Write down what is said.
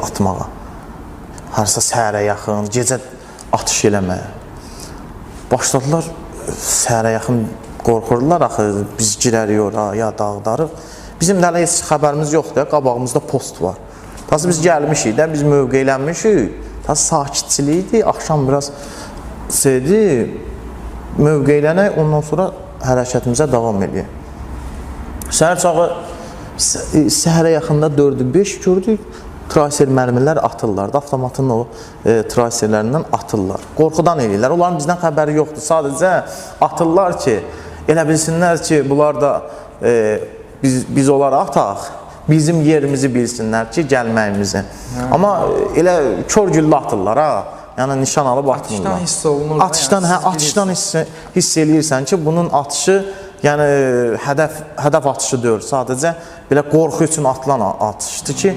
atmağa. Harasa səhərə yaxın, gecə atış eləməyə. Başladılar səhərə yaxın qorxurdular axı, biz girərik ora, ya dağdarıq. Bizim dələ heç xəbərimiz yoxdur, qabağımızda post var. Tası biz gəlmişik də, biz mövqeylənmişik. Tası sakitçilikdir, axşam biraz sevdi, mövqeylənək, ondan sonra hərəkətimizə davam edək. Səhər çağı, səhərə yaxında 4-5 gördük, traser mərmilər atırlar, avtomatın o traserlərindən atırlar. Qorxudan eləyirlər, onların bizdən xəbəri yoxdur. Sadəcə atırlar ki, elə bilsinlər ki, bunlar da biz onlara ataq, bizim yerimizi bilsinlər ki, gəlməyimizi. Amma elə kör güllə atırlar, ha. Yəni nişan alıb atmırlar. Atışdan hiss olunur. Atışdan hiss eləyirsən ki, bunun atışı, yəni hədəf atışı deyil, sadəcə belə qorxu üçün atılan atışdır ki,